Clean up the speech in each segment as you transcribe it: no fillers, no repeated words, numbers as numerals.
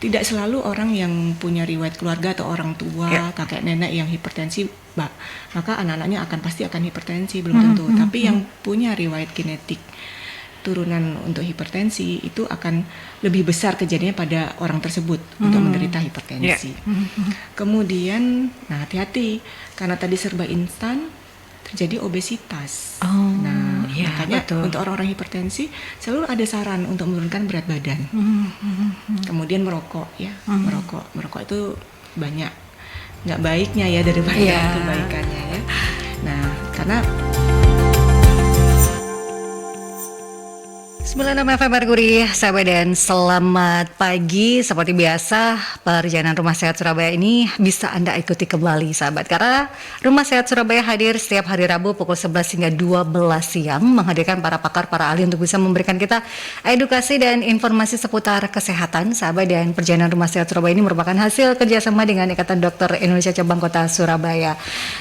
tidak selalu orang yang punya riwayat keluarga atau orang tua, kakek nenek yang hipertensi, maka anak-anaknya pasti akan hipertensi, belum tentu. Tapi yang punya riwayat genetik turunan untuk hipertensi itu akan lebih besar kejadiannya pada orang tersebut untuk menderita hipertensi. Kemudian, nah hati-hati karena tadi serba instan terjadi obesitas. Makanya untuk orang-orang hipertensi selalu ada saran untuk menurunkan berat badan. Kemudian merokok ya, merokok itu banyak nggak baiknya ya daripada kebaikannya ya. Nah, karena 96 FM Merkuri, sahabat, dan selamat pagi. Seperti biasa, perjalanan Rumah Sehat Surabaya ini bisa Anda ikuti kembali, sahabat. Karena Rumah Sehat Surabaya hadir setiap hari Rabu pukul 11 hingga 12 siang, menghadirkan para pakar, para ahli untuk bisa memberikan kita edukasi dan informasi seputar kesehatan, sahabat. Dan perjalanan Rumah Sehat Surabaya ini merupakan hasil kerjasama dengan Ikatan Dokter Indonesia Cabang Kota Surabaya.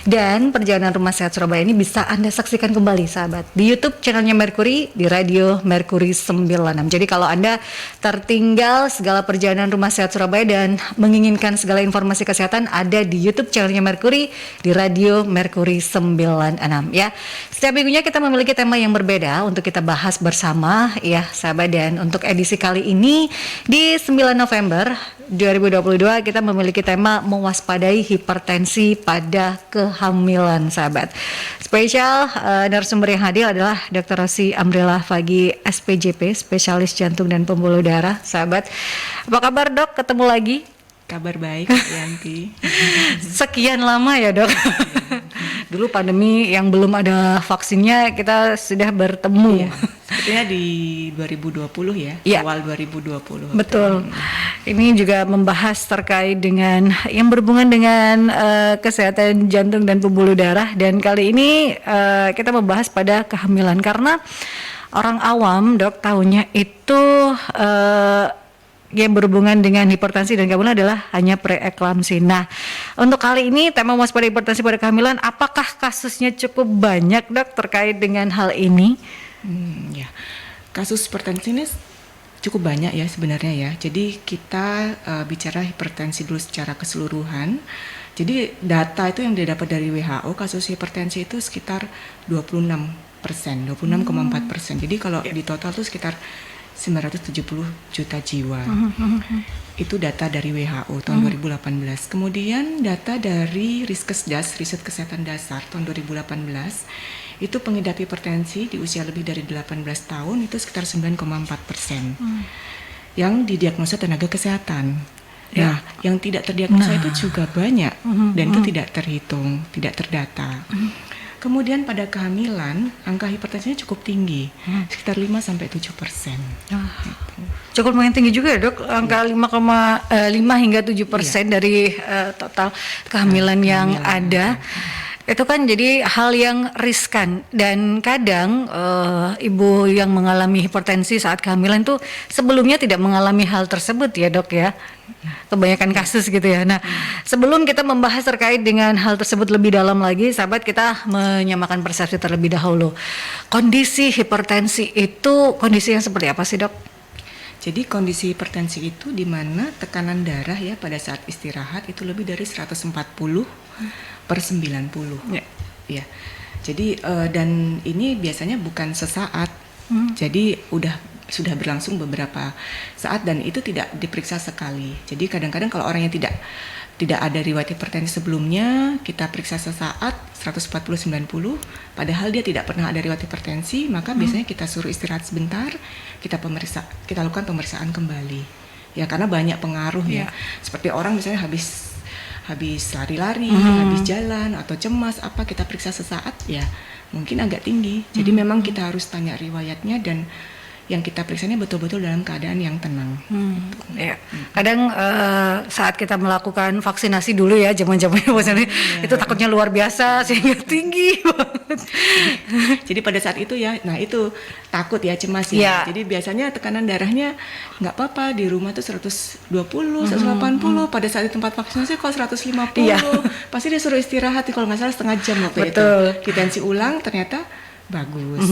Dan perjalanan Rumah Sehat Surabaya ini bisa Anda saksikan kembali, sahabat, di YouTube channelnya Merkuri, di radio Merkuri 96. Jadi kalau Anda tertinggal segala perjalanan Rumah Sehat Surabaya dan menginginkan segala informasi kesehatan, ada di YouTube channelnya Merkuri, di radio Merkuri 96 ya. Setiap minggunya kita memiliki tema yang berbeda untuk kita bahas bersama ya, sahabat. Dan untuk edisi kali ini di 9 November 2022 kita memiliki tema mewaspadai hipertensi pada kehamilan, sahabat. Spesial narasumber yang hadir adalah Dr. Rosi Amrela Fagi, SPJP, spesialis jantung dan pembuluh darah, sahabat. Apa kabar, Dok? Ketemu lagi? kabar baik, Yanti. Sekian lama ya, Dok. Dulu pandemi yang belum ada vaksinnya kita sudah bertemu. Iya, sepertinya di 2020 ya, awal 2020. Betul. Ini juga membahas terkait dengan yang berhubungan dengan kesehatan jantung dan pembuluh darah, dan kali ini kita membahas pada kehamilan karena orang awam, Dok, tahunya itu yang berhubungan dengan hipertensi dan kehamilan adalah hanya preeklamsi. Nah, untuk kali ini tema waspada hipertensi pada kehamilan, apakah kasusnya cukup banyak, Dok, terkait dengan hal ini? Ya, kasus hipertensi ini cukup banyak ya sebenarnya ya. Jadi kita bicara hipertensi dulu secara keseluruhan. Jadi data itu yang didapat dari WHO, kasus hipertensi itu sekitar 26%, 26,4%. Jadi kalau di total itu sekitar 970 juta jiwa. Itu data dari WHO tahun 2018. Kemudian data dari Riskesdas, Riset Kesehatan Dasar tahun 2018, itu pengidap hipertensi di usia lebih dari 18 tahun itu sekitar 9,4%. Yang didiagnosa tenaga kesehatan. Nah, yang tidak terdiagnosa itu juga banyak dan itu tidak terhitung, tidak terdata. Kemudian pada kehamilan, angka hipertensinya cukup tinggi, sekitar 5-7%. Cukup lumayan tinggi juga ya, Dok, angka 5,5 hingga 7% dari total kehamilan yang ada. Itu kan jadi hal yang riskan, dan kadang ibu yang mengalami hipertensi saat kehamilan tuh sebelumnya tidak mengalami hal tersebut ya, Dok ya. Kebanyakan kasus gitu ya. Nah, sebelum kita membahas terkait dengan hal tersebut lebih dalam lagi, sahabat, kita menyamakan persepsi terlebih dahulu. Kondisi hipertensi itu kondisi yang seperti apa sih, Dok? Jadi kondisi hipertensi itu di mana tekanan darah ya pada saat istirahat itu lebih dari 140/90. Ya. Jadi dan ini biasanya bukan sesaat. Jadi sudah berlangsung beberapa saat dan itu tidak diperiksa sekali. Jadi kadang-kadang kalau orang yang tidak ada riwayat hipertensi sebelumnya, kita periksa sesaat 140/90, padahal dia tidak pernah ada riwayat hipertensi, maka biasanya kita suruh istirahat sebentar, kita lakukan pemeriksaan kembali. Ya, karena banyak pengaruh ya. Seperti orang misalnya habis lari-lari, habis jalan atau cemas kita periksa sesaat ya mungkin agak tinggi. Jadi memang kita harus tanya riwayatnya dan yang kita periksanya betul-betul dalam keadaan yang tenang. Ya. Kadang saat kita melakukan vaksinasi dulu ya, zaman-zaman itu takutnya luar biasa sehingga tinggi banget. Jadi pada saat itu ya, nah itu takut ya, cemas ya. Jadi biasanya tekanan darahnya nggak apa-apa, di rumah tuh 120, 180, pada saat di tempat vaksinasi kok 150. Pasti dia suruh istirahat kalau nggak salah setengah jam waktu itu. Kita tensi ulang ternyata bagus.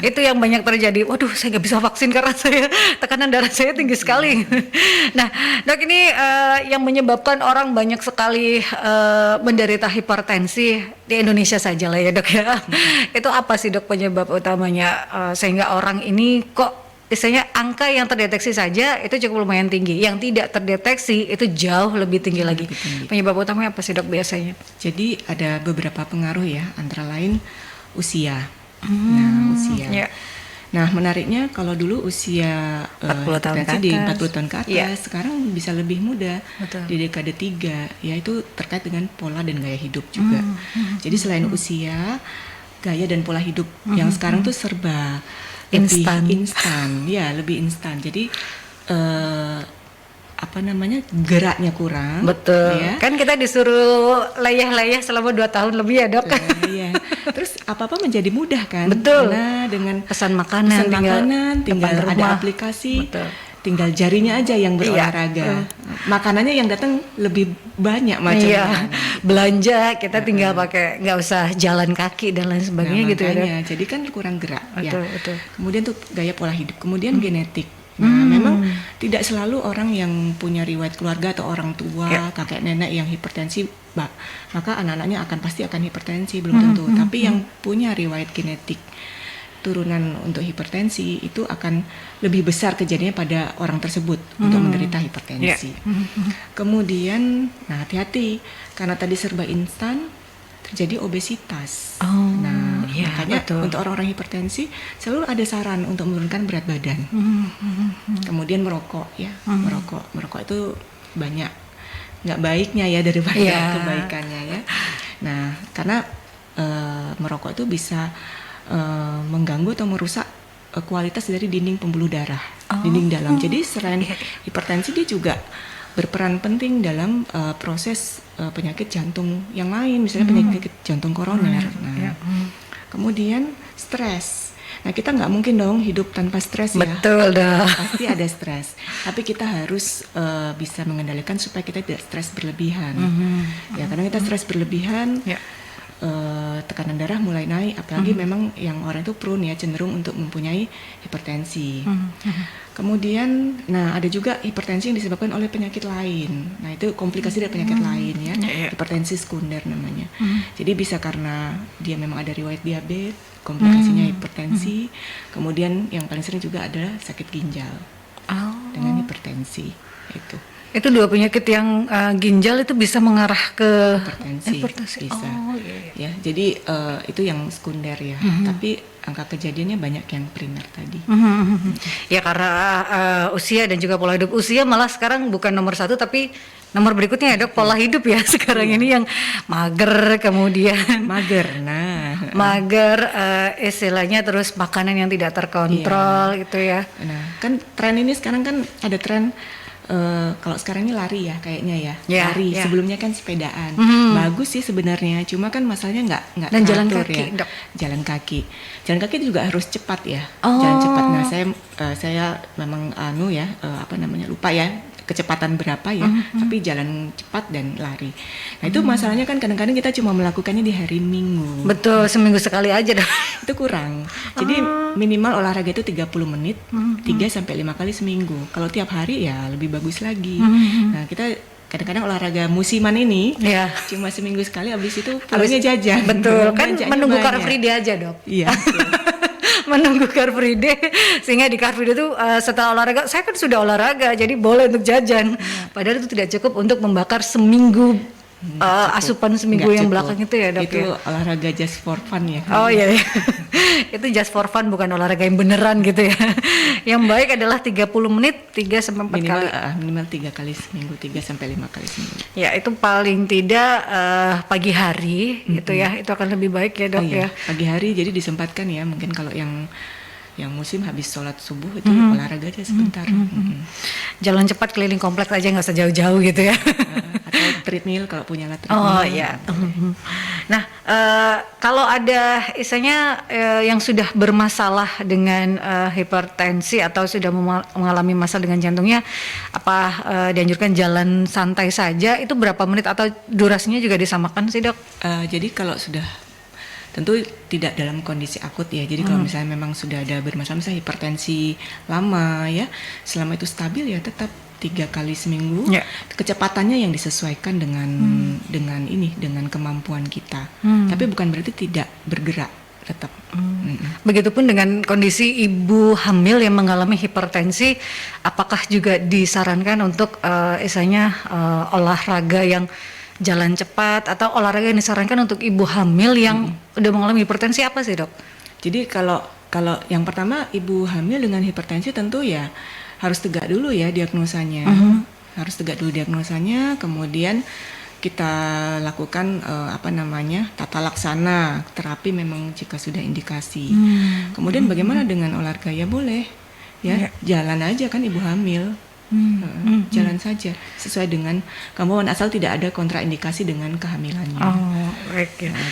Itu yang banyak terjadi. Waduh, saya nggak bisa vaksin karena saya tekanan darah saya tinggi sekali. Nah, dok, ini yang menyebabkan orang banyak sekali menderita hipertensi di Indonesia saja lah ya, dok ya. Itu apa sih, dok, penyebab utamanya sehingga orang ini kok istilahnya angka yang terdeteksi saja itu cukup lumayan tinggi, yang tidak terdeteksi itu jauh lebih tinggi lagi. Lebih tinggi. Penyebab utamanya apa sih, dok, biasanya? Jadi ada beberapa pengaruh ya, antara lain usia. Nah, usia. Ya. Nah, menariknya kalau dulu usia 40 tahun hipertensi ke di atas. 40 tahun ke atas, Iya. sekarang bisa lebih muda. Betul. Di dekade 3, yaitu terkait dengan pola dan gaya hidup juga. Jadi selain usia, gaya dan pola hidup yang sekarang tuh serba lebih Instan. instan. Ya, lebih instan. Jadi apa namanya, geraknya kurang. Betul. Ya. Kan kita disuruh layah-layah selama 2 tahun lebih ya, dok. Iya. Terus apa-apa menjadi mudah kan? Betul. Karena dengan Pesan makanan, tinggal depan ada rumah. aplikasi, Betul. tinggal jarinya aja yang Iya. berolahraga. Makanannya yang datang lebih banyak macamnya. Iya, belanja kita tinggal pakai, nggak usah jalan kaki dan lain sebagainya gitu ya, dok. makanya, jadi kan kurang gerak. Betul, ya. betul. Kemudian tuh gaya pola hidup, kemudian genetik. Nah, memang tidak selalu orang yang punya riwayat keluarga atau orang tua, Ya. kakek nenek yang hipertensi, maka anak-anaknya pasti akan hipertensi, belum tentu. Tapi yang punya riwayat genetik turunan untuk hipertensi itu akan lebih besar kejadiannya pada orang tersebut untuk menderita hipertensi. Kemudian, nah hati-hati karena tadi serba instan, terjadi obesitas. Oh, Nah, iya, makanya betul. untuk orang-orang hipertensi selalu ada saran untuk menurunkan berat badan. Kemudian merokok ya, merokok itu banyak nggak baiknya ya daripada Iya. kebaikannya ya. Nah, karena merokok itu bisa mengganggu atau merusak kualitas dari dinding pembuluh darah, dinding dalam. Jadi selain hipertensi, dia juga berperan penting dalam proses penyakit jantung yang lain, misalnya penyakit jantung koroner. Nah, kemudian stres. Nah, kita nggak mungkin dong hidup tanpa stres ya. Betul dah. Pasti ada stres, tapi kita harus bisa mengendalikan supaya kita tidak stres berlebihan. Ya, karena kita stres berlebihan, Ya. tekanan darah mulai naik, apalagi memang yang orang itu prone ya, cenderung untuk mempunyai hipertensi. Kemudian, nah ada juga hipertensi yang disebabkan oleh penyakit lain. Nah itu komplikasi dari penyakit lain ya, hipertensi sekunder namanya. Jadi bisa karena dia memang ada riwayat diabetes, komplikasinya hipertensi. Kemudian yang paling sering juga adalah sakit ginjal dengan hipertensi itu. Itu 2 penyakit yang ginjal itu bisa mengarah ke Hipertensi bisa. Oh, iya. Ya, jadi itu yang sekunder ya. Tapi angka kejadiannya banyak yang primer tadi. Ya karena usia dan juga pola hidup. Usia malah sekarang bukan nomor 1 tapi nomor berikutnya ya, dok, pola hidup ya sekarang ini yang mager, kemudian Mager. Nah, mager, istilahnya terus makanan yang tidak terkontrol gitu ya. nah, kan tren ini sekarang kan ada tren kalau sekarang ini lari ya kayaknya ya, Ya, lari. ya. Sebelumnya kan sepedaan, bagus sih sebenarnya. Cuma kan masalahnya nggak Dan jalan teratur kaki, ya. Dok. Jalan kaki itu juga harus cepat ya. Oh. Jalan cepat. Nah saya memang apa namanya, lupa ya kecepatan berapa ya. Tapi jalan cepat dan lari. Nah itu masalahnya kan kadang-kadang kita cuma melakukannya di hari Minggu. Betul, seminggu sekali aja, dok. Itu kurang. Jadi minimal olahraga itu 30 menit, 3-5 kali seminggu. Kalau tiap hari ya lebih bagus lagi. Nah, kita kadang-kadang olahraga musiman ini Ya. cuma seminggu sekali, habis itu pulangnya jajan. Betul, kan Belanjanya menunggu banyak. Car Free Day aja, dok. Iya. Menunggu Car Free Day, sehingga di Car Free Day itu setelah olahraga, saya kan sudah olahraga jadi boleh untuk jajan, padahal itu tidak cukup untuk membakar seminggu asupan seminggu Nggak yang cukup. belakang itu ya, dok. Itu Ya? olahraga just for fun ya. Oh iya, iya. Itu just for fun, bukan olahraga yang beneran gitu ya. Yang baik adalah 30 menit 3-4 minimal kali. minimal 3 kali seminggu, 3-5 kali seminggu. Ya itu paling tidak pagi hari gitu ya, itu akan lebih baik ya, dok. Oh iya, Ya. pagi hari jadi disempatkan ya, mungkin kalau yang musim habis sholat subuh itu olahraga aja sebentar. Jalan cepat keliling kompleks aja, nggak usah jauh-jauh gitu ya. Atau treadmill kalau punya alat treadmill. Oh iya. Nah, kalau ada istilahnya yang sudah bermasalah dengan hipertensi atau sudah mengalami masalah dengan jantungnya, apa dianjurkan jalan santai saja? Itu berapa menit atau durasinya juga disamakan sih, dok? Jadi kalau sudah tentu tidak dalam kondisi akut ya. Jadi kalau misalnya memang sudah ada bermasalah, misalnya hipertensi lama ya, selama itu stabil ya tetap 3 kali seminggu. Kecepatannya yang disesuaikan dengan kemampuan kita. Tapi bukan berarti tidak bergerak, tetap. Begitupun dengan kondisi ibu hamil yang mengalami hipertensi, apakah juga disarankan untuk olahraga yang jalan cepat atau olahraga yang disarankan untuk ibu hamil yang udah mengalami hipertensi apa sih, Dok? Jadi kalau yang pertama, ibu hamil dengan hipertensi tentu ya harus tegak dulu ya diagnosanya. Harus tegak dulu diagnosanya, kemudian kita lakukan tata laksana terapi memang jika sudah indikasi. Kemudian bagaimana dengan olahraga? Ya boleh ya, jalan aja kan ibu hamil. Jalan saja sesuai dengan kemauan, asal tidak ada kontraindikasi dengan kehamilannya.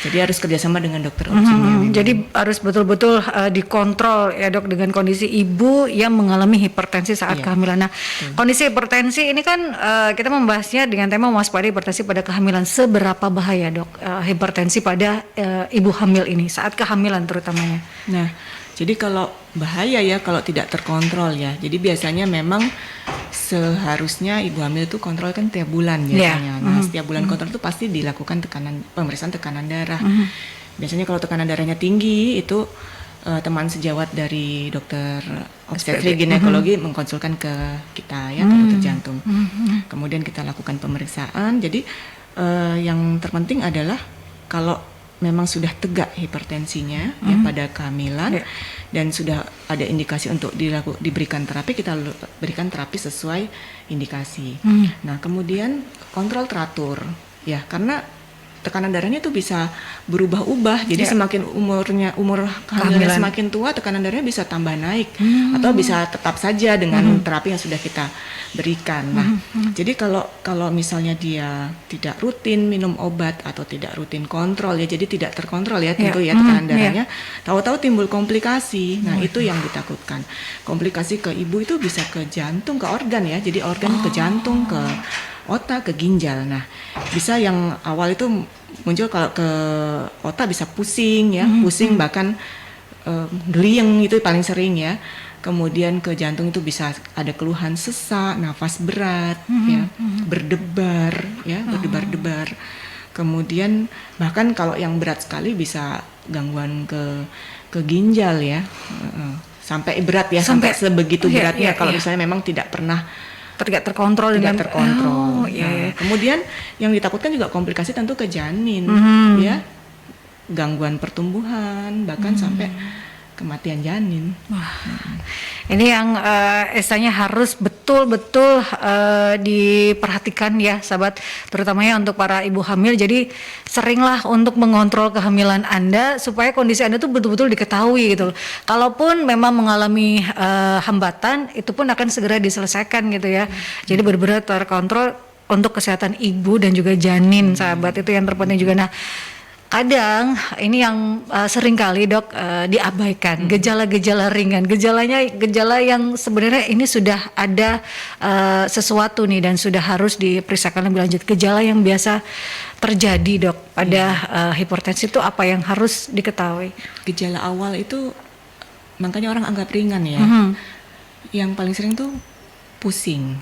Jadi harus kerjasama dengan dokter OB-nya. Jadi harus betul-betul dikontrol ya, Dok, dengan kondisi ibu yang mengalami hipertensi saat kehamilan. Nah, kondisi hipertensi ini kan kita membahasnya dengan tema mewaspadai hipertensi pada kehamilan. Seberapa bahaya, Dok, hipertensi pada ibu hamil ini saat kehamilan terutamanya? Nah, jadi kalau bahaya ya kalau tidak terkontrol ya. Jadi biasanya memang seharusnya ibu hamil itu kontrol kan tiap bulan biasanya. Nah, setiap bulan kontrol itu pasti dilakukan pemeriksaan tekanan darah. Biasanya kalau tekanan darahnya tinggi itu teman sejawat dari dokter obstetrik ginekologi mengkonsulkan ke kita ya, ke dokter jantung. Kemudian kita lakukan pemeriksaan. Jadi yang terpenting adalah kalau memang sudah tegak hipertensinya ya pada kehamilan dan sudah ada indikasi untuk diberikan terapi, kita berikan terapi sesuai indikasi. Nah, kemudian kontrol teratur ya, karena tekanan darahnya itu bisa berubah-ubah. Jadi semakin umur kehamilan semakin tua, tekanan darahnya bisa tambah naik atau bisa tetap saja dengan terapi yang sudah kita berikan. Nah, jadi kalau misalnya dia tidak rutin minum obat atau tidak rutin kontrol ya, jadi tidak terkontrol ya tentu ya tekanan darahnya, tahu-tahu timbul komplikasi. Nah, itu yang ditakutkan. Komplikasi ke ibu itu bisa ke jantung, ke organ ya. Jadi organ ke jantung, ke otak, ke ginjal. Nah, bisa yang awal itu muncul kalau ke otak bisa pusing ya, pusing bahkan geliang itu paling sering ya. Kemudian ke jantung itu bisa ada keluhan sesak, nafas berat ya, berdebar ya, berdebar-debar. Kemudian bahkan kalau yang berat sekali bisa gangguan ke ginjal ya. Sampai berat ya, sampai sebegitu beratnya kalau misalnya memang tidak pernah terkontrol dengan terkontrol. Kemudian yang ditakutkan juga komplikasi tentu ke janin ya, gangguan pertumbuhan bahkan sampai kematian janin. Ini yang istilahnya harus betul-betul diperhatikan ya, sahabat, terutamanya untuk para ibu hamil. Jadi seringlah untuk mengontrol kehamilan Anda supaya kondisi Anda tuh betul-betul diketahui gitu. Kalaupun memang mengalami hambatan, itu pun akan segera diselesaikan gitu ya. Jadi benar-benar terkontrol untuk kesehatan ibu dan juga janin, sahabat, itu yang terpenting juga. Nah, kadang ini yang sering kali, Dok, diabaikan, gejala-gejala ringan, gejala yang sebenarnya ini sudah ada sesuatu nih dan sudah harus diperiksakan lebih lanjut. Gejala yang biasa terjadi, Dok, pada hipertensi itu apa yang harus diketahui? Gejala awal itu makanya orang anggap ringan ya. Yang paling sering tuh pusing.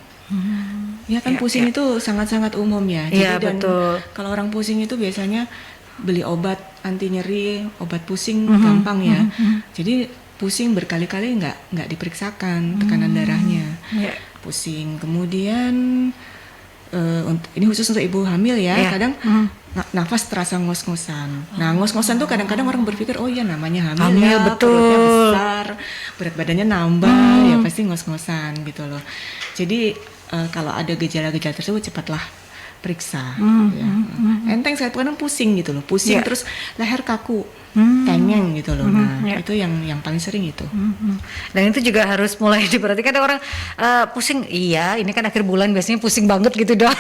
Ya kan, pusing itu sangat-sangat umum ya. Jadi betul. Kalau orang pusing itu biasanya beli obat anti nyeri, obat pusing gampang ya. Jadi pusing berkali-kali nggak diperiksakan tekanan darahnya. Pusing. Kemudian ini khusus untuk ibu hamil ya. Kadang nafas terasa ngos-ngosan. Nah, ngos-ngosan tuh kadang-kadang orang berpikir, oh iya namanya hamil ya, betul. perutnya besar, berat badannya nambah, ya pasti ngos-ngosan gitu loh. Jadi kalau ada gejala-gejala tersebut cepatlah periksa. Enteng, saya kadang pusing gitu loh, pusing terus leher kaku, tengeng gitu loh. Nah, itu yang paling sering itu. Dan itu juga harus mulai diperhatikan. Ada orang pusing, iya ini kan akhir bulan biasanya pusing banget gitu, Dok.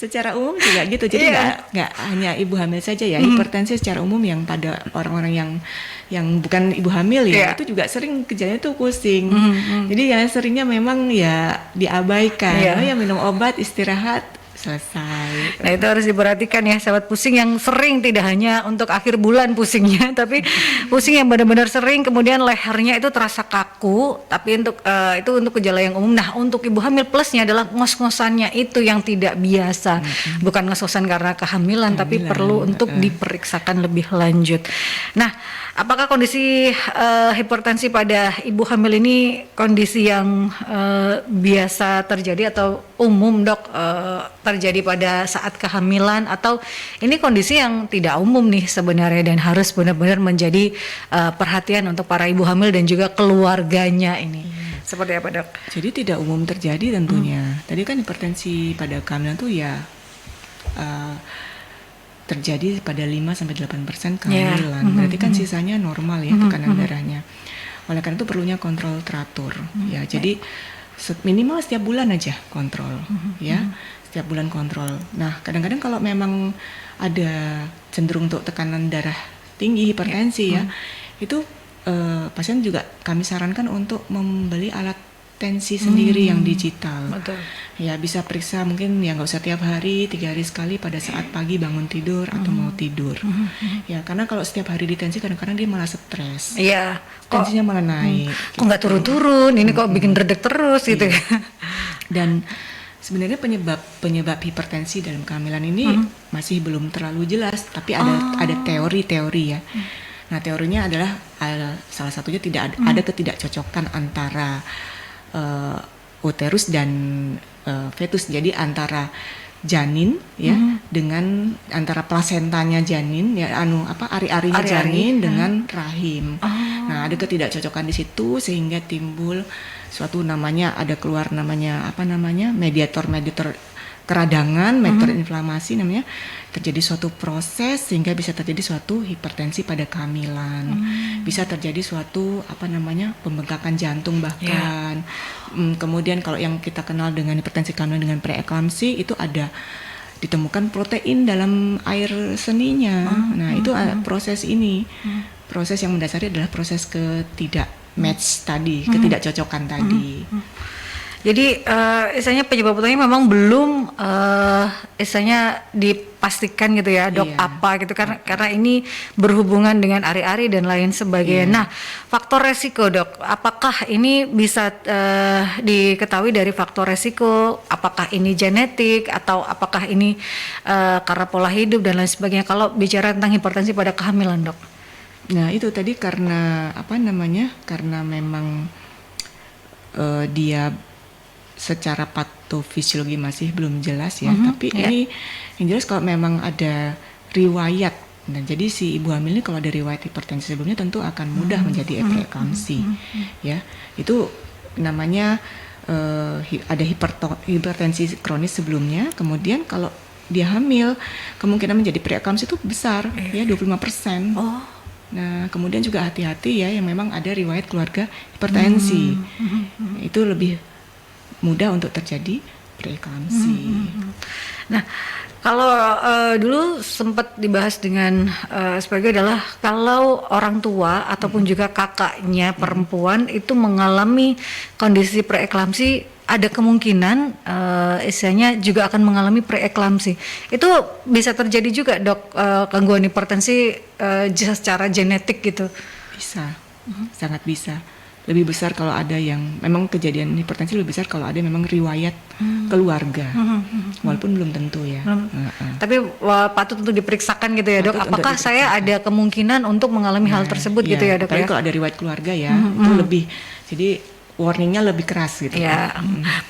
Secara umum juga gitu. Jadi nggak hanya ibu hamil saja ya, hipertensi secara umum yang pada orang-orang yang bukan ibu hamil ya, itu juga sering gejalanya tuh pusing. Jadi ya seringnya memang ya diabaikan. Ya minum obat, istirahat, selesai. Nah itu harus diperhatikan ya sahabat, pusing yang sering tidak hanya untuk akhir bulan pusingnya, tapi pusing yang benar-benar sering, kemudian lehernya itu terasa kaku, tapi itu untuk gejala yang umum. Nah untuk ibu hamil plusnya adalah ngos-ngosannya itu yang tidak biasa, bukan ngos-ngosan karena kehamilan, tapi perlu untuk diperiksakan lebih lanjut. Nah apakah kondisi hipertensi pada ibu hamil ini kondisi yang biasa terjadi atau umum dok terjadi pada saat kehamilan, atau ini kondisi yang tidak umum nih sebenarnya dan harus benar-benar menjadi perhatian untuk para ibu hamil dan juga keluarganya ini? Seperti apa dok? Jadi tidak umum terjadi tentunya. Tadi kan hipertensi pada kehamilan tuh ya terjadi pada 5-8% kehamilan. Berarti kan sisanya normal ya tekanan darahnya. Oleh karena itu perlunya kontrol teratur ya. Jadi minimal setiap bulan aja kontrol ya. Setiap bulan kontrol. Nah, kadang-kadang kalau memang ada cenderung untuk tekanan darah tinggi, hipertensi ya, itu pasien juga kami sarankan untuk membeli alat tensi sendiri yang digital. Betul. Ya bisa periksa mungkin ya nggak usah tiap hari, 3 hari sekali pada saat pagi bangun tidur atau mau tidur. Ya karena kalau setiap hari ditensi kadang-kadang dia malah stres. Iya. Tensinya malah naik. Kok nggak turun-turun? Ini kok bikin redek terus gitu ya? Dan sebenarnya penyebab hipertensi dalam kehamilan ini masih belum terlalu jelas, tapi ada teori-teori ya. Nah teorinya adalah salah satunya ada ketidakcocokan antara uterus dan fetus. Jadi antara janin ya dengan antara plasentanya janin ya ari-arinya janin dengan rahim. Nah, ada ketidakcocokan di situ sehingga timbul suatu keluar mediator keradangan, mediator inflamasi namanya, terjadi suatu proses sehingga bisa terjadi suatu hipertensi pada kehamilan. Bisa terjadi suatu pembengkakan jantung bahkan. Kemudian kalau yang kita kenal dengan hipertensi kehamilan dengan preeklamsi itu ada ditemukan protein dalam air seninya. Nah, itu proses ini. Proses yang mendasari adalah proses match tadi, ketidakcocokan tadi. Jadi istilahnya penyebab utamanya memang belum istilahnya dipastikan gitu ya dok, apa gitu karena ini berhubungan dengan ari-ari dan lain sebagainya. Nah faktor resiko dok, apakah ini bisa diketahui dari faktor resiko? Apakah ini genetik atau apakah ini karena pola hidup dan lain sebagainya? Kalau bicara tentang hipertensi pada kehamilan dok? Nah itu tadi karena karena memang dia secara patofisiologi masih belum jelas ya, tapi ini yang jelas kalau memang ada riwayat. Nah, jadi si ibu hamil ini kalau ada riwayat hipertensi sebelumnya tentu akan mudah menjadi preeklamsi. Ya, itu namanya ada hipertensi kronis sebelumnya. Kemudian kalau dia hamil, kemungkinan menjadi preeklamsi itu besar, ya 25%. Nah, kemudian juga hati-hati ya yang memang ada riwayat keluarga hipertensi. Itu lebih mudah untuk terjadi preeklamsi. Nah, kalau dulu sempat dibahas dengan sebagai adalah kalau orang tua ataupun juga kakaknya perempuan itu mengalami kondisi preeklamsi, ada kemungkinan istilahnya juga akan mengalami preeklamsi. Itu bisa terjadi juga dok, gangguan hipertensi secara genetik gitu? Bisa, sangat bisa. Lebih besar kalau ada yang memang kejadian hipertensi, lebih besar kalau ada memang riwayat keluarga, walaupun belum tentu ya. Tapi patut untuk diperiksakan gitu ya dok. Apakah saya ada kemungkinan untuk mengalami hal tersebut gitu ya dok? Tapi kalau ada riwayat keluarga ya itu lebih, jadi warningnya lebih keras gitu. Ya,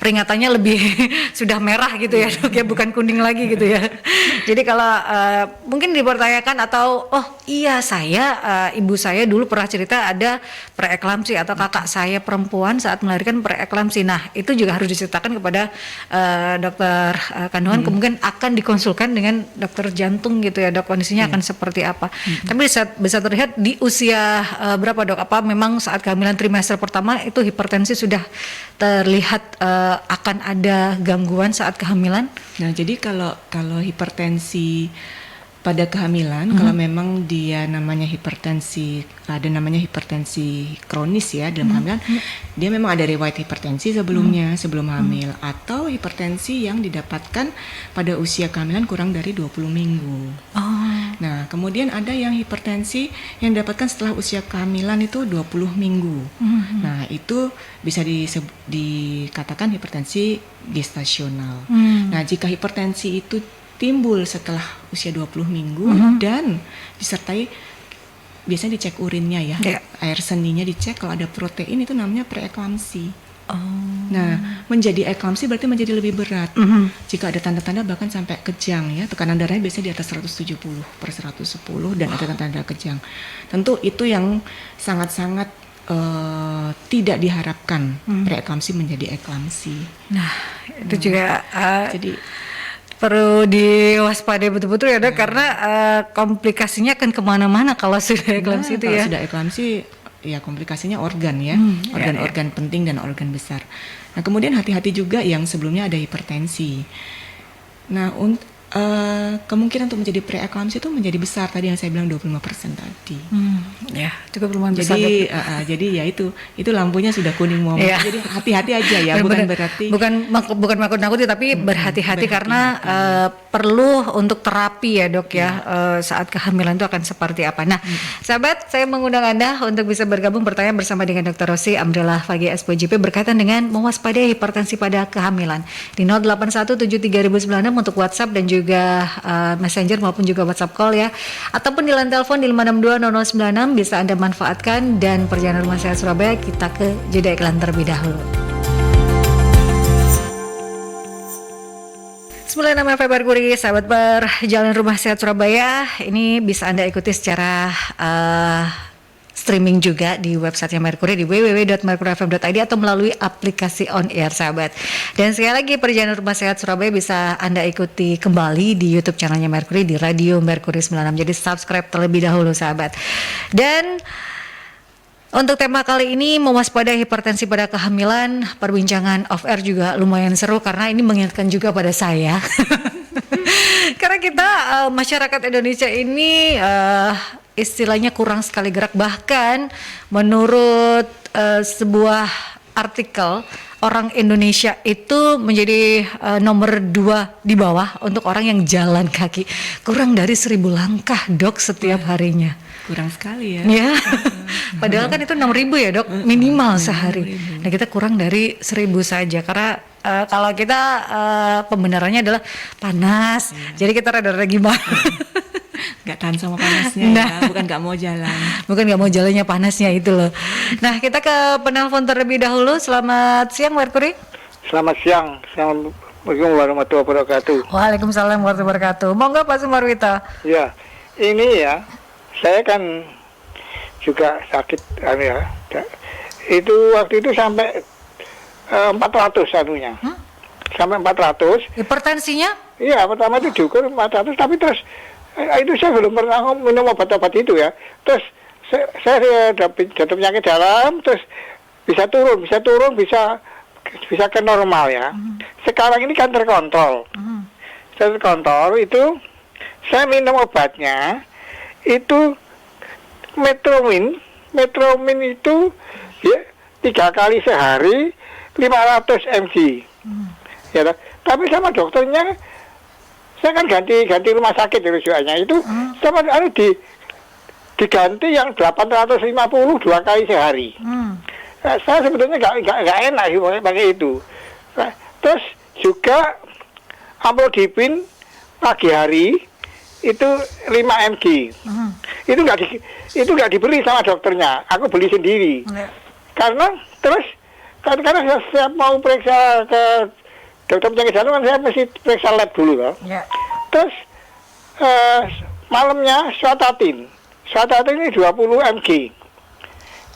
peringatannya lebih sudah merah gitu ya dok ya, bukan kuning lagi gitu ya. Jadi kalau mungkin dipertanyakan atau ibu saya dulu pernah cerita ada preeklamsi atau kakak saya perempuan saat melahirkan preeklamsi. Nah itu juga harus diceritakan kepada dokter kandungan, kemudian akan dikonsulkan dengan dokter jantung gitu ya dok, kondisinya akan seperti apa. Tapi bisa terlihat di usia berapa dok? Apa memang saat kehamilan trimester pertama itu hipertensi sudah terlihat akan ada gangguan saat kehamilan? Nah, jadi kalau hipertensi pada kehamilan, kalau memang dia namanya hipertensi, ada namanya hipertensi kronis ya dalam kehamilan, dia memang ada riwayat hipertensi sebelumnya, sebelum hamil, atau hipertensi yang didapatkan pada usia kehamilan kurang dari 20 minggu. Nah, kemudian ada yang hipertensi yang didapatkan setelah usia kehamilan itu 20 minggu. Nah, itu bisa dikatakan hipertensi gestasional. Nah, jika hipertensi itu timbul setelah usia 20 minggu dan disertai biasanya dicek urinnya ya. Air seninya dicek, kalau ada protein itu namanya preeklamsi. Nah, menjadi eklamsi berarti menjadi lebih berat. Jika ada tanda-tanda bahkan sampai kejang ya, tekanan darahnya biasanya di atas 170/110 dan ada tanda-tanda kejang. Tentu itu yang sangat-sangat tidak diharapkan preeklamsi menjadi eklamsi. Nah, itu juga Jadi perlu diwaspadai betul-betul ya Dok, karena komplikasinya akan kemana-mana kalau sudah eklamsi itu kalau ya. sudah eklamsi, ya komplikasinya organ ya, organ-organ penting dan organ besar. Nah, kemudian hati-hati juga yang sebelumnya ada hipertensi. Nah, kemungkinan untuk menjadi preeklamsi itu menjadi besar, tadi yang saya bilang 25% tadi. Ya, cukup lumayan besar. Jadi ya itu lampunya sudah kuning mau. Jadi hati-hati aja ya, bukan berarti bukan nakut-nakuti, tapi berhati-hati karena perlu untuk terapi ya Dok ya, saat kehamilan itu akan seperti apa. Nah, sahabat, saya mengundang Anda untuk bisa bergabung bertanya bersama dengan Dr. Rosi Amrela Fagi SPJP berkaitan dengan mewaspadai hipertensi pada kehamilan di 08173096 untuk WhatsApp dan juga Messenger maupun juga WhatsApp call ya, ataupun di line telepon di 5620096 bisa Anda manfaatkan. Dan perjalanan Rumah Sehat Surabaya, kita ke jeda iklan terlebih dahulu. 96 FM Merkuri, sahabat perjalanan Rumah Sehat Surabaya, ini bisa Anda ikuti secara streaming juga di websitenya Merkuri di www.merkurifm.id atau melalui aplikasi on air, sahabat. Dan sekali lagi, perjalanan Rumah Sehat Surabaya bisa Anda ikuti kembali di YouTube channelnya Merkuri di Radio Merkuri 96. Jadi subscribe terlebih dahulu, sahabat. Dan untuk tema kali ini, mewaspadai hipertensi pada kehamilan, perbincangan off air juga lumayan seru karena ini mengingatkan juga pada saya. Karena kita masyarakat Indonesia ini istilahnya kurang sekali gerak, bahkan menurut sebuah artikel, orang Indonesia itu menjadi nomor 2 di bawah untuk orang yang jalan kaki, kurang dari 1.000 langkah Dok setiap harinya. kurang sekali ya. Ya, padahal kan itu 6.000 ya Dok minimal sehari. Nah, kita kurang dari 1.000 saja karena kalau kita pembenarannya adalah panas, jadi kita rada-rada gimana. Nggak tahan sama panasnya ya, bukan nggak mau jalan. Bukan nggak mau jalannya, panasnya itu loh. Nah, kita ke penelpon terlebih dahulu. Selamat siang Merkuri. Selamat siang. Assalamualaikum warahmatullahi wabarakatuh. Waalaikumsalam warahmatullahi wabarakatuh. Monggo Pak Sumarwita. Ya, ini ya, saya kan juga sakit ya. Itu waktu itu sampai 400 anunya. Sampai 400. Hipertensinya? Iya, pertama itu diukur 400, tapi terus itu saya belum pernah minum obat-obat itu ya. Terus saya jatuh penyakit dalam, terus bisa turun, bisa ke normal ya. Sekarang ini kan terkontrol. Terkontrol itu saya minum obatnya itu Metromin itu ya, 3 kali sehari 500 mg. Ya, tapi sama dokternya saya kan ganti rumah sakit rujukannya itu sama diganti yang 850 2 kali sehari. Nah, saya sebetulnya nggak enak sih pakai itu. Nah, terus juga amlodipin pagi hari itu 5 mg. Itu nggak dibeli sama dokternya, aku beli sendiri. Karena saya mau periksa ke dokter penyakit dalam kan saya mesti periksa lab dulu kan. Terus malamnya Swatatin ini 20 mg.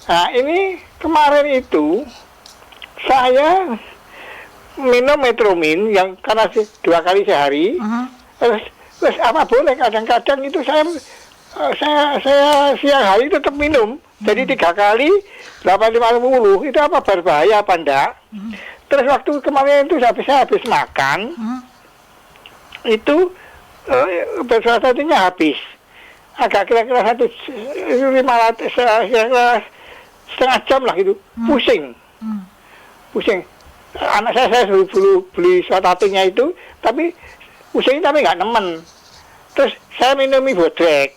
Nah, ini kemarin itu saya minum Metromin yang karena 2 kali sehari. Terus apa boleh kadang-kadang itu saya siang hari tetap minum. Jadi 3 kali 850 itu apa berbahaya apa enggak? Terus waktu kemarin itu saya habis makan itu obat salah satunya habis. Agak kira-kira 500, kira-kira setengah jam lah gitu. Pusing. Pusing. Anak saya dulu beli salah satunya itu, tapi pusing tapi nggak nemen. Terus saya minum Ibodrek.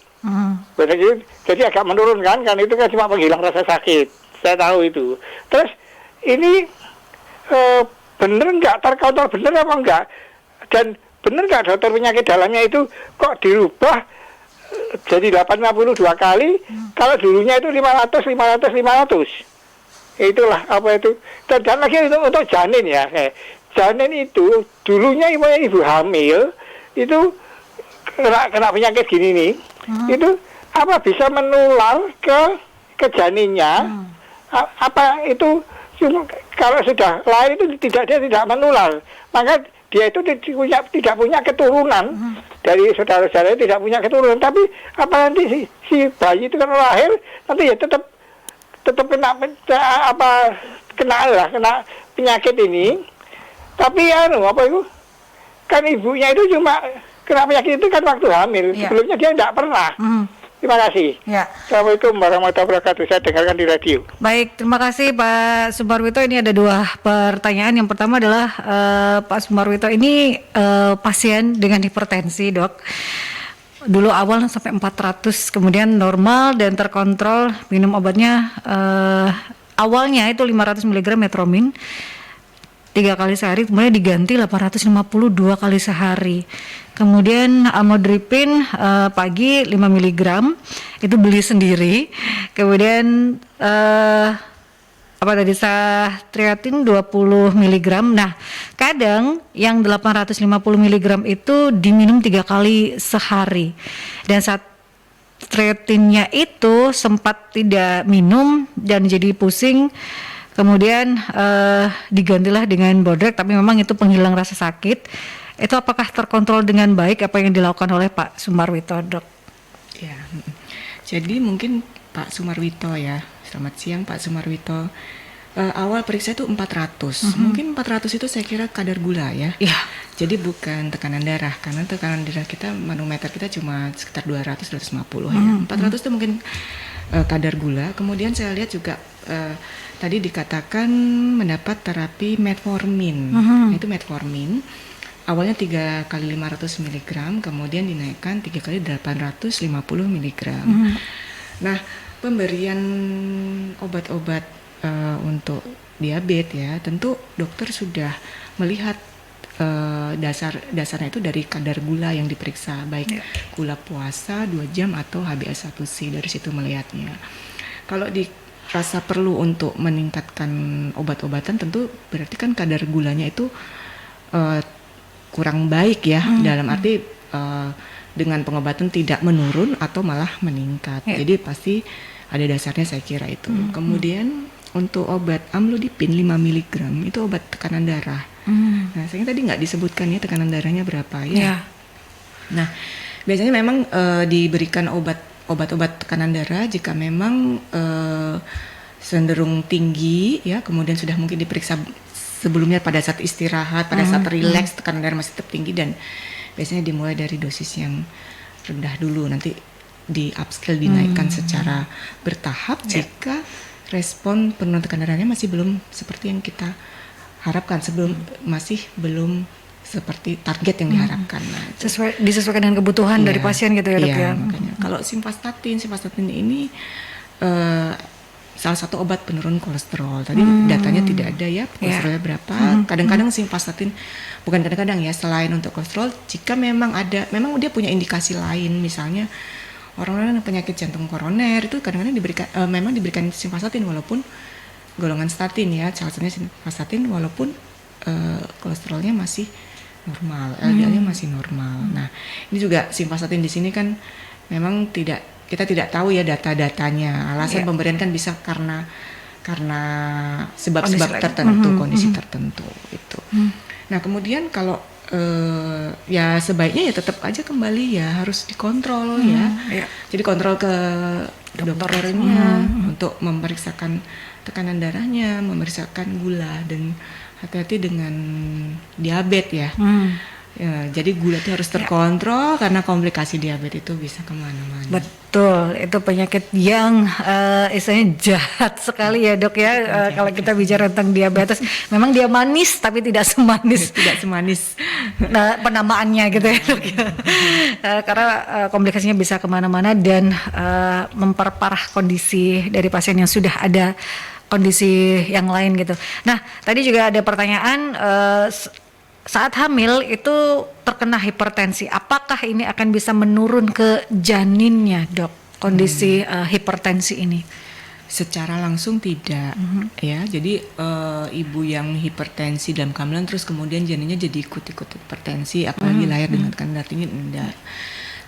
Bodrek itu jadi agak menurunkan, kan itu kan cuma penghilang rasa sakit. Saya tahu itu. Terus ini bener nggak terkontrol, bener apa enggak? Dan bener nggak dokter penyakit dalamnya itu kok dirubah jadi 850 2 kali, kalau dulunya itu 500. Itulah apa itu. Dan lagi untuk janin ya. Janin itu dulunya ibu hamil itu kena penyakit gini nih. Itu apa bisa menular ke janinnya? Apa itu kalau sudah lahir itu dia tidak menular. Maka dia itu tidak punya keturunan. Dari saudara-saudara tidak punya keturunan, tapi apa nanti si bayi itu kan lahir nanti ya tetap kena penyakit ini. Tapi apa itu kan ibunya itu cuma kena penyakit itu kan waktu hamil. Sebelumnya dia tidak pernah. Terima kasih. Ya. Assalamualaikum warahmatullahi wabarakatuh. Saya dengarkan di radio. Baik, terima kasih Pak Sumarwito. Ini ada 2 pertanyaan. Yang pertama adalah Pak Sumarwito ini pasien dengan hipertensi, Dok. Dulu awal sampai 400, kemudian normal dan terkontrol, minum obatnya awalnya itu 500 mg Metromin 3 kali sehari, kemudian diganti 852 kali sehari. Kemudian amlodipin pagi 5 mg itu beli sendiri. Kemudian apa tadi, triatin 20 mg. Nah, kadang yang 850 mg itu diminum 3 kali sehari. Dan saat triatinnya itu sempat tidak minum dan jadi pusing. Kemudian digantilah dengan Bodrek, tapi memang itu penghilang rasa sakit. Itu apakah terkontrol dengan baik apa yang dilakukan oleh Pak Sumarwito, Dok? Ya, jadi mungkin Pak Sumarwito ya. Selamat siang Pak Sumarwito. Awal periksa itu 400. Mungkin 400 itu saya kira kadar gula ya. Iya. Jadi bukan tekanan darah, karena tekanan darah kita manometer kita cuma sekitar 200-250 ya. 400 itu mungkin kadar gula. Kemudian saya lihat juga tadi dikatakan mendapat terapi metformin. Itu metformin. Awalnya 3 kali 500 mg, kemudian dinaikkan 3 kali 850 mg. Nah, pemberian obat-obat untuk diabetes ya, tentu dokter sudah melihat dasarnya itu dari kadar gula yang diperiksa, baik gula puasa 2 jam atau HbA1c, dari situ melihatnya. Kalau dirasa perlu untuk meningkatkan obat-obatan, tentu berarti kan kadar gulanya itu kurang baik ya, dalam arti dengan pengobatan tidak menurun atau malah meningkat. Jadi pasti ada dasarnya, saya kira itu. Kemudian untuk obat amlodipin 5 mg itu obat tekanan darah. Nah, saya tadi nggak disebutkan ya tekanan darahnya berapa ya. Nah, biasanya memang diberikan obat-obat tekanan darah jika memang cenderung tinggi ya, kemudian sudah mungkin diperiksa sebelumnya pada saat istirahat, pada saat rileks, tekanan darah masih tetap tinggi, dan biasanya dimulai dari dosis yang rendah dulu, nanti di upscale dinaikkan secara bertahap jika respon penurunan tekanan darahnya masih belum seperti yang kita harapkan, masih belum seperti target yang diharapkan. Nah, disesuaikan dengan kebutuhan dari pasien gitu ya, Dok ya. Makanya. Kalau simvastatin ini salah satu obat penurun kolesterol. Tadi datanya tidak ada ya, kolesterolnya berapa. Kadang-kadang simvastatin, bukan kadang-kadang ya, selain untuk kolesterol, jika memang dia punya indikasi lain, misalnya orang-orang yang penyakit jantung koroner itu kadang-kadang diberikan simvastatin walaupun golongan statin ya, salah satunya simvastatin walaupun kolesterolnya masih normal, LDL-nya masih normal. Nah, ini juga simvastatin di sini kan memang kita tidak tahu ya data-datanya. Alasan pemberian kan bisa karena sebab-sebab tertentu, kondisi tertentu itu. Nah, kemudian kalau ya sebaiknya ya tetap aja kembali ya, harus dikontrol ya. Jadi kontrol ke dokternya untuk memeriksakan tekanan darahnya, memeriksakan gula, dan hati-hati dengan diabetes ya. Ya, jadi gula itu harus terkontrol karena komplikasi diabetes itu bisa kemana-mana. Betul, itu penyakit yang istilahnya jahat sekali ya dok ya. Kalau kita bicara tentang diabetes, memang dia manis tapi tidak semanis Tidak semanis. nah, penamaannya gitu ya dok ya. Karena komplikasinya bisa kemana-mana dan memperparah kondisi dari pasien yang sudah ada kondisi yang lain gitu. Nah tadi juga ada pertanyaan saat hamil itu terkena hipertensi, apakah ini akan bisa menurun ke janinnya dok kondisi hipertensi ini? Secara langsung tidak, ya. Jadi ibu yang hipertensi dalam kehamilan terus kemudian janinnya jadi ikut-ikut hipertensi, apalagi lahir dengan tekanan darah tinggi, enggak.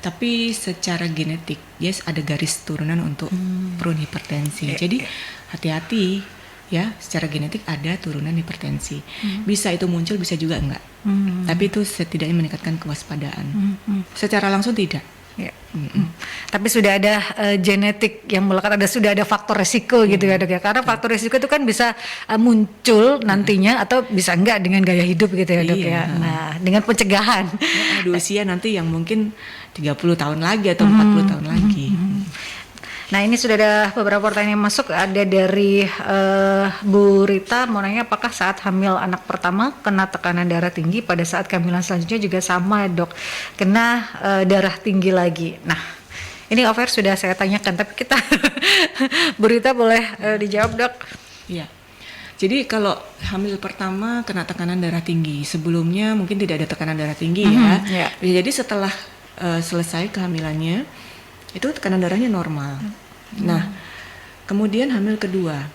Tapi secara genetik, yes, ada garis turunan untuk prone hipertensi. Jadi hati-hati. Ya, secara genetik ada turunan hipertensi. Bisa itu muncul, bisa juga enggak. Tapi itu setidaknya meningkatkan kewaspadaan. Secara langsung tidak. Ya. Tapi sudah ada genetik yang melekat, sudah ada faktor resiko gitu ya dok ya. Karena faktor resiko itu kan bisa muncul nantinya atau bisa enggak dengan gaya hidup gitu ya dok ya. Nah, dengan pencegahan. Ada usia nanti yang mungkin 30 tahun lagi atau 40 tahun lagi. Nah ini sudah ada beberapa pertanyaan yang masuk, ada dari Bu Rita mau nanya apakah saat hamil anak pertama kena tekanan darah tinggi pada saat kehamilan selanjutnya juga sama dok, kena darah tinggi lagi. Nah ini off air sudah saya tanyakan tapi kita Bu Rita boleh dijawab dok. Iya. Jadi kalau hamil pertama kena tekanan darah tinggi, sebelumnya mungkin tidak ada tekanan darah tinggi ya. Jadi setelah selesai kehamilannya itu tekanan darahnya normal. Nah, kemudian hamil kedua.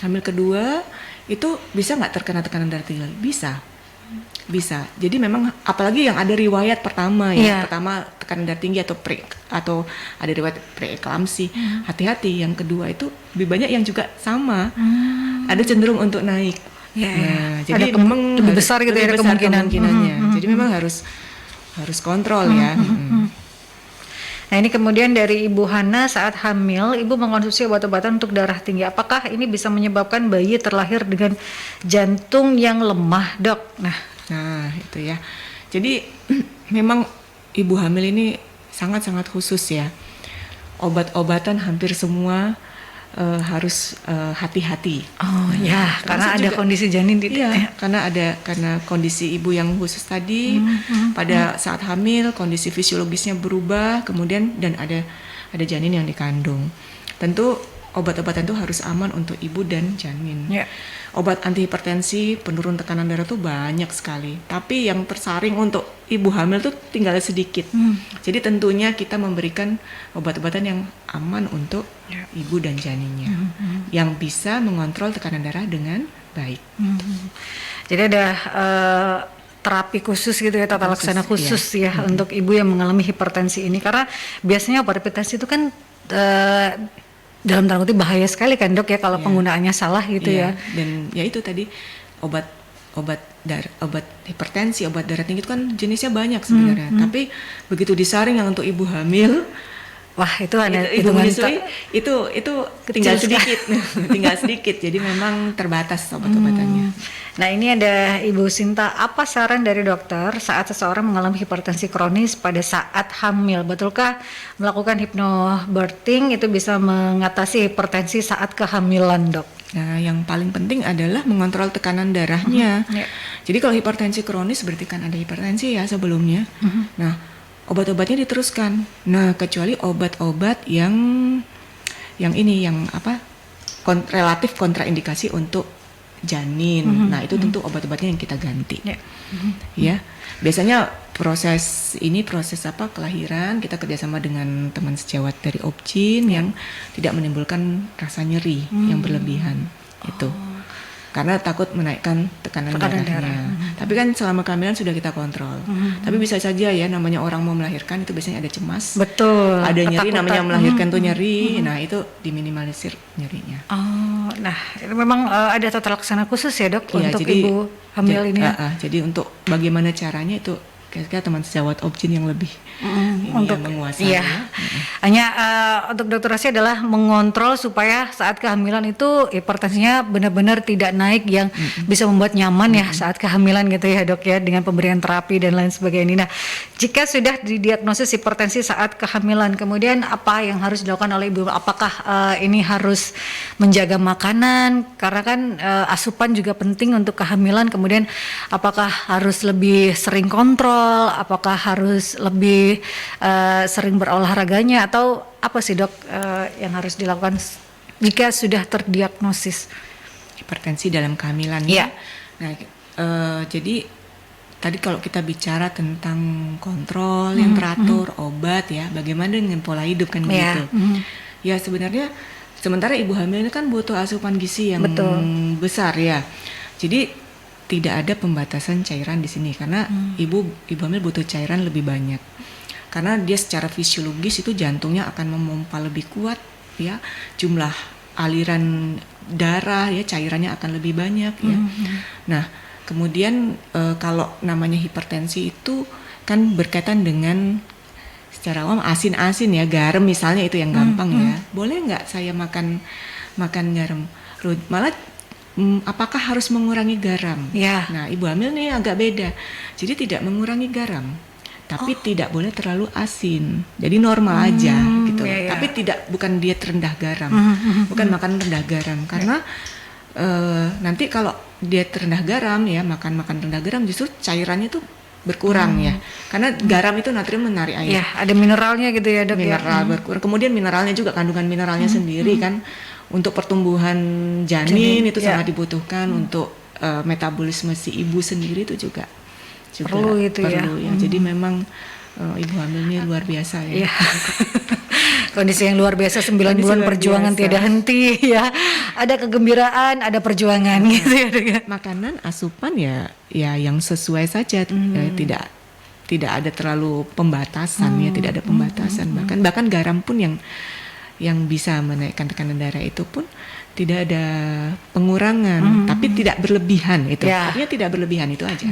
Hamil kedua itu bisa nggak terkena tekanan darah tinggi? Bisa. Jadi memang apalagi yang ada riwayat pertama ya, pertama tekanan darah tinggi atau ada riwayat preeklamsi. Hati-hati, yang kedua itu lebih banyak yang juga sama. Ada cenderung untuk naik. Nah, jadi memang lebih besar gitu ya kemungkinannya. Jadi memang harus kontrol ya. Nah ini kemudian dari Ibu Hana, saat hamil Ibu mengkonsumsi obat-obatan untuk darah tinggi, apakah ini bisa menyebabkan bayi terlahir dengan jantung yang lemah dok? Nah itu ya. Jadi memang ibu hamil ini sangat-sangat khusus ya. Obat-obatan hampir semua harus hati-hati. Oh ya, karena ada kondisi janin karena kondisi ibu yang khusus tadi pada saat hamil kondisi fisiologisnya berubah, kemudian dan ada janin yang dikandung. Tentu obat-obatan itu harus aman untuk ibu dan janin. Obat antihipertensi, penurun tekanan darah tuh banyak sekali. Tapi yang tersaring untuk ibu hamil tuh tinggal sedikit. Jadi tentunya kita memberikan obat-obatan yang aman untuk ibu dan janinnya, yang bisa mengontrol tekanan darah dengan baik. Jadi ada terapi khusus gitu ya, tata laksana khusus ya untuk ibu yang mengalami hipertensi ini, karena biasanya obat hipertensi itu kan dalam tanda kutip bahaya sekali kan dok ya kalau penggunaannya salah gitu ya. Dan ya itu tadi obat hipertensi, obat darah tinggi itu kan jenisnya banyak sebenarnya. Tapi begitu disaring yang untuk ibu hamil, wah itu ada ibu menyusui itu tinggal sedikit, tinggal sedikit. Jadi memang terbatas obat-obatannya. Nah ini ada Ibu Sinta, apa saran dari dokter saat seseorang mengalami hipertensi kronis pada saat hamil? Betulkah melakukan hypnobirthing itu bisa mengatasi hipertensi saat kehamilan dok? Nah yang paling penting adalah mengontrol tekanan darahnya. Jadi kalau hipertensi kronis berarti kan ada hipertensi ya sebelumnya. Nah obat-obatnya diteruskan. Nah kecuali obat-obat yang relatif kontraindikasi untuk janin. Nah itu tentu obat-obatnya yang kita ganti. Ya biasanya proses kelahiran kita kerjasama dengan teman sejawat dari Opjin yang tidak menimbulkan rasa nyeri yang berlebihan itu. Karena takut menaikkan tekanan darahnya. Tapi kan selama kehamilan sudah kita kontrol. Tapi bisa saja ya, namanya orang mau melahirkan itu biasanya ada cemas. Betul. Ada nyeri, namanya melahirkan tuh nyeri. Nah itu diminimalisir nyerinya. Oh, nah itu memang ada tata laksana khusus ya dok untuk ibu hamil ini. Jadi untuk bagaimana caranya itu kira-kira teman sejawat objin yang lebih ini untuk yang menguasai. iya. Hanya untuk dokter Rosi adalah mengontrol supaya saat kehamilan itu hipertensinya benar-benar tidak naik yang bisa membuat nyaman ya saat kehamilan gitu ya dok ya, dengan pemberian terapi dan lain sebagainya. Nah, jika sudah didiagnosis hipertensi saat kehamilan, kemudian apa yang harus dilakukan oleh ibu? Apakah ini harus menjaga makanan karena kan asupan juga penting untuk kehamilan, kemudian apakah harus lebih sering kontrol, apakah harus lebih sering berolahraganya, atau apa sih dok yang harus dilakukan jika sudah terdiagnosis Hipertensi dalam kehamilan Iya. ya. Nah, jadi tadi kalau kita bicara tentang kontrol yang teratur, obat ya, bagaimana dengan pola hidup kan Iya. gitu. Ya sebenarnya sementara ibu hamil ini kan butuh asupan gizi yang Betul. besar ya. Jadi tidak ada pembatasan cairan di sini karena ibu hamil butuh cairan lebih banyak. Karena dia secara fisiologis itu jantungnya akan memompa lebih kuat ya, jumlah aliran darah ya, cairannya akan lebih banyak ya. Nah, kemudian kalau namanya hipertensi itu kan berkaitan dengan secara umum asin-asin ya, garam misalnya itu yang gampang ya. Boleh nggak saya makan garam? Malah apakah harus mengurangi garam? Ya. Nah, ibu hamil nih agak beda. Jadi tidak mengurangi garam, tapi tidak boleh terlalu asin. Jadi normal aja gitu. iya, iya. Tapi bukan diet rendah garam. Bukan makan rendah garam karena nanti kalau diet rendah garam ya, makan rendah garam justru cairannya tuh berkurang ya. Karena garam itu natrium menarik air. ya, ada mineralnya gitu ya dok ya. Mineral berkurang. Kemudian mineralnya juga, kandungan mineralnya sendiri kan untuk pertumbuhan janin itu ya. sangat dibutuhkan, untuk metabolisme si ibu sendiri itu juga Perlu itu ya. perlu ya. Jadi memang ibu hamil ini luar biasa ya. Iya. Kondisi yang luar biasa, 9 Kondisi bulan luar perjuangan biasa. tiada henti ya. Ada kegembiraan, ada perjuangan gitu ya dok ya. Makanan asupan ya yang sesuai saja, tidak ada terlalu pembatasan ya, tidak ada pembatasan. Bahkan garam pun yang bisa menaikkan tekanan darah itu pun tidak ada pengurangan, tapi tidak berlebihan itu. Ya. Artinya tidak berlebihan itu aja.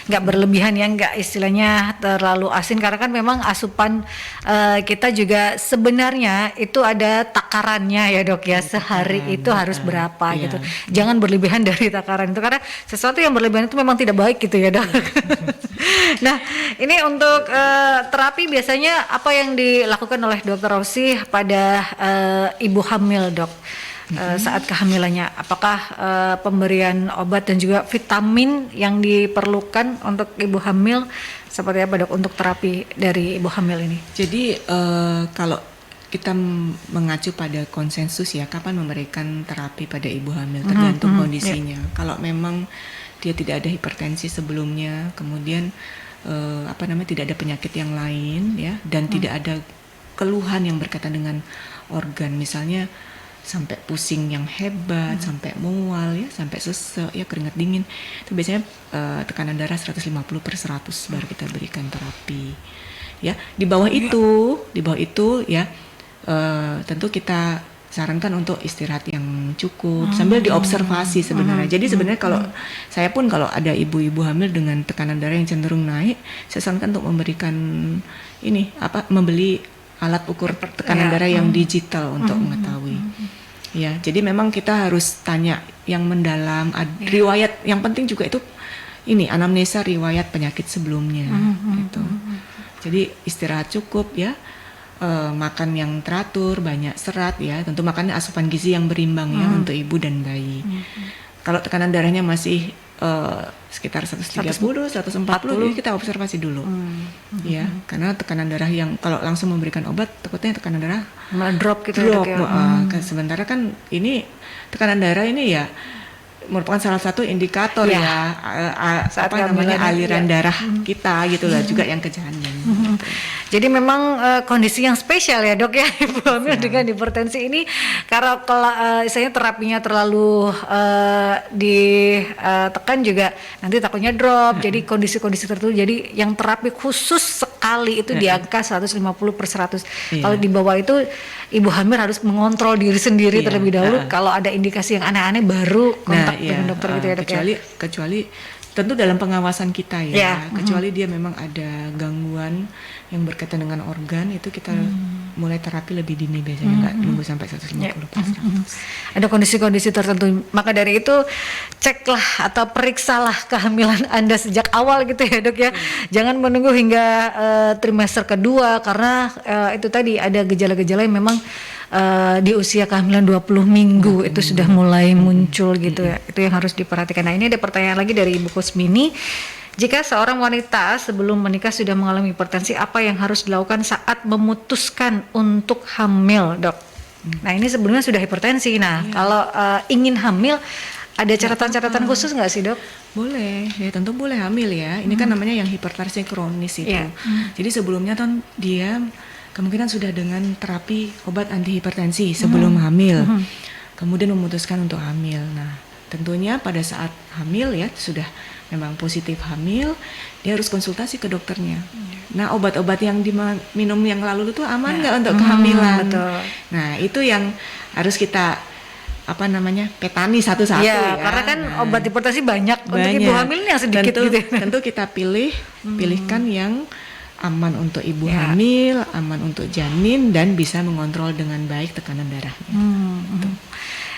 Nggak berlebihan ya, nggak istilahnya terlalu asin, karena kan memang asupan kita juga sebenarnya itu ada takarannya ya dok ya, sehari itu harus berapa Iya. gitu. Jangan berlebihan dari takaran itu, karena sesuatu yang berlebihan itu memang tidak baik gitu ya dok. Nah, ini untuk terapi biasanya apa yang dilakukan oleh dokter Rosi pada ibu hamil dok? Saat kehamilannya, apakah pemberian obat dan juga vitamin yang diperlukan untuk ibu hamil seperti apa dok untuk terapi dari ibu hamil ini? Jadi kalau kita mengacu pada konsensus ya, kapan memberikan terapi pada ibu hamil tergantung kondisinya. Kalau memang dia tidak ada hipertensi sebelumnya, kemudian tidak ada penyakit yang lain ya, dan tidak ada keluhan yang berkaitan dengan organ, misalnya sampai pusing yang hebat, sampai mual ya, sampai sesek ya, keringat dingin, itu biasanya tekanan darah 150/100 baru kita berikan terapi ya. Di bawah itu ya tentu kita sarankan untuk istirahat yang cukup sambil diobservasi sebenarnya. Jadi sebenarnya kalau saya pun kalau ada ibu-ibu hamil dengan tekanan darah yang cenderung naik, saya sarankan untuk memberikan membeli alat ukur tekanan darah yang digital untuk mengetahui. Ya, jadi memang kita harus tanya yang mendalam, riwayat. Yang penting juga itu anamnesa riwayat penyakit sebelumnya gitu. Jadi istirahat cukup ya. Makan yang teratur, banyak serat ya, tentu makannya asupan gizi yang berimbang ya untuk ibu dan bayi. Kalau tekanan darahnya masih sekitar 130, 140, jadi kita observasi dulu ya, karena tekanan darah yang kalau langsung memberikan obat takutnya tekanan darah Drop gitu drop. ya, dok ya. Sementara kan ini tekanan darah ini ya merupakan salah satu indikator Ya. Saat kehamilan, aliran darah kita gitu lah, juga yang ke janin. Gitu. Jadi memang kondisi yang spesial ya dok ya ibu hamil dengan hipertensi ini, karena kalau misalnya terapinya terlalu ditekan juga nanti takutnya drop. Jadi kondisi-kondisi tertentu, jadi yang terapi khusus sekali itu di angka 150/100. Iya. Kalau di bawah itu ibu hamil harus mengontrol diri sendiri terlebih dahulu. Kalau ada indikasi yang aneh-aneh baru kontak dengan dokter gitu ya dok ya. Kecuali tentu dalam pengawasan kita ya, Ya, kecuali dia memang ada gangguan yang berkaitan dengan organ, itu kita mulai terapi lebih dini biasanya, nggak nunggu sampai 150 pas 100. Ada kondisi-kondisi tertentu. Maka dari itu ceklah atau periksalah kehamilan Anda sejak awal gitu ya dok ya. Jangan menunggu hingga trimester kedua karena itu tadi ada gejala-gejala yang memang di usia kehamilan 20 minggu itu sudah mulai muncul gitu ya. Itu yang harus diperhatikan. Nah ini ada pertanyaan lagi dari Ibu Kusmini. Jika seorang wanita sebelum menikah sudah mengalami hipertensi, apa yang harus dilakukan saat memutuskan untuk hamil, dok? Nah ini sebelumnya sudah hipertensi. Nah kalau ingin hamil, ada catatan-catatan khusus nggak sih dok? Boleh, ya tentu boleh hamil ya. Ini kan namanya yang hipertensi kronis itu. Iya. Jadi sebelumnya kan dia kemungkinan sudah dengan terapi obat antihipertensi sebelum hamil. Kemudian memutuskan untuk hamil. Nah, tentunya pada saat hamil ya sudah memang positif hamil, dia harus konsultasi ke dokternya. Nah, obat-obat yang diminum yang lalu itu aman nggak untuk kehamilan? Betul. Nah, itu yang harus kita petani satu-satu ya. Karena kan obat hipertensi banyak. Untuk Banyak. ibu hamil ini yang sedikit tentu, gitu. tentu kita pilihkan yang aman untuk ibu hamil, aman untuk janin dan bisa mengontrol dengan baik tekanan darahnya.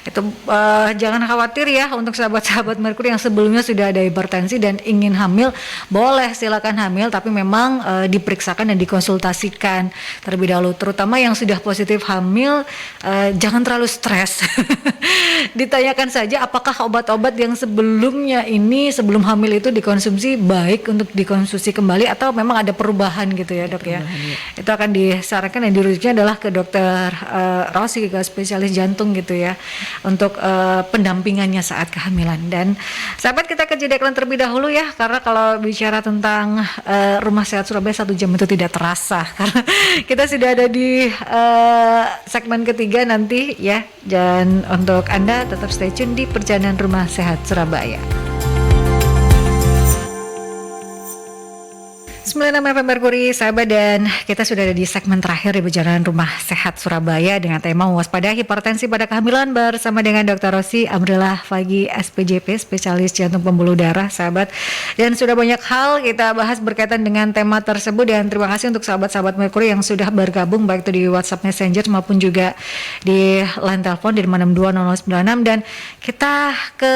Itu jangan khawatir ya untuk sahabat-sahabat Merkuri yang sebelumnya sudah ada hipertensi dan ingin hamil, boleh silakan hamil tapi memang diperiksakan dan dikonsultasikan terlebih dahulu. Terutama yang sudah positif hamil, jangan terlalu stres. Ditanyakan saja apakah obat-obat yang sebelumnya ini sebelum hamil itu dikonsumsi baik untuk dikonsumsi kembali atau memang ada perubahan gitu ya dok ya. Itu akan disarankan dan dirujuknya adalah ke dokter Rosi, ke spesialis jantung gitu ya, untuk pendampingannya saat kehamilan. Dan sahabat, kita ke jeda iklan terlebih dahulu ya, karena kalau bicara tentang Rumah Sehat Surabaya 1 jam itu tidak terasa karena kita sudah ada di segmen ketiga nanti ya. Dan untuk Anda tetap stay tune di perjalanan Rumah Sehat Surabaya. 96 FM Merkuri, sahabat, dan kita sudah ada di segmen terakhir di perjalanan Rumah Sehat Surabaya dengan tema waspada hipertensi pada kehamilan bersama dengan Dr. Rosi Amrila Fagi SPJP, spesialis jantung pembuluh darah, sahabat. Dan sudah banyak hal kita bahas berkaitan dengan tema tersebut, dan terima kasih untuk sahabat-sahabat Merkuri yang sudah bergabung baik itu di WhatsApp Messenger maupun juga di line telepon di 5620096. Dan kita ke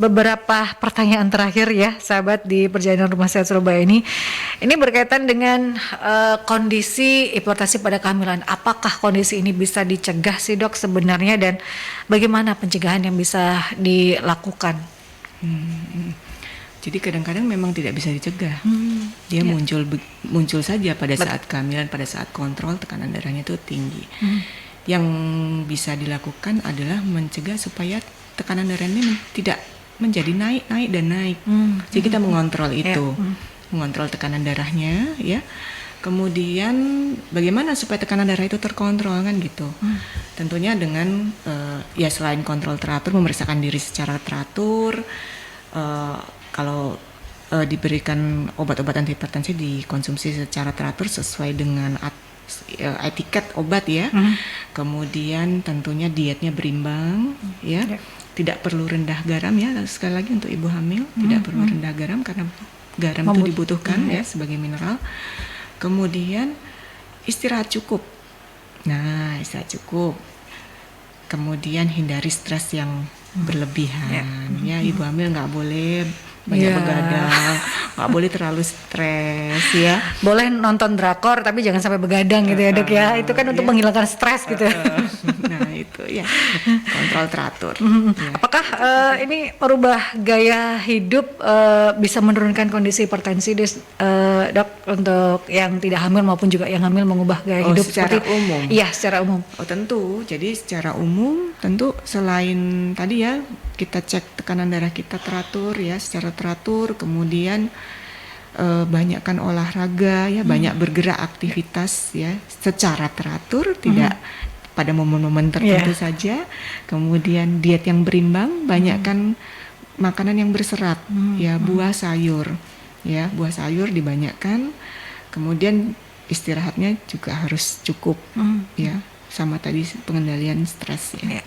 beberapa pertanyaan terakhir ya sahabat di perjalanan Rumah Sehat Surabaya ini berkaitan dengan kondisi hipertensi pada kehamilan. Apakah kondisi ini bisa dicegah sih dok sebenarnya, dan bagaimana pencegahan yang bisa dilakukan? Jadi kadang-kadang memang tidak bisa dicegah. Dia muncul saja pada saat kehamilan, pada saat kontrol tekanan darahnya itu tinggi. Yang bisa dilakukan adalah mencegah supaya tekanan darah ini tidak menjadi naik dan naik. Jadi kita mengontrol itu, mengontrol tekanan darahnya, ya. Kemudian bagaimana supaya tekanan darah itu terkontrol kan gitu. Tentunya dengan ya selain kontrol teratur, memeriksakan diri secara teratur. Kalau diberikan obat-obat antihipertensi dikonsumsi secara teratur sesuai dengan etiket obat ya. Kemudian tentunya dietnya berimbang, ya. Tidak perlu rendah garam ya, sekali lagi untuk ibu hamil tidak perlu rendah garam karena garam itu dibutuhkan ya sebagai mineral. Kemudian istirahat cukup. Nah, istirahat cukup. Kemudian hindari stres yang berlebihan ya. Ibu hamil nggak boleh banyak begadang, nggak boleh terlalu stres ya. Boleh nonton drakor tapi jangan sampai begadang gitu ya dok ya. Itu kan untuk menghilangkan stres gitu. Nah itu ya, kontrol teratur. Ya. Apakah ini merubah gaya hidup bisa menurunkan kondisi hipertensi dok, untuk yang tidak hamil maupun juga yang hamil, mengubah gaya hidup secara umum? Iya, secara umum. Oh tentu, jadi secara umum tentu selain tadi ya kita cek tekanan darah kita teratur ya, secara teratur, kemudian banyakkan olahraga ya, banyak bergerak aktivitas ya secara teratur, tidak pada momen-momen tertentu saja. Kemudian diet yang berimbang, banyakkan makanan yang berserat ya, buah sayur ya, buah sayur dibanyakkan. Kemudian istirahatnya juga harus cukup ya. sama tadi pengendalian stres ya. Ya.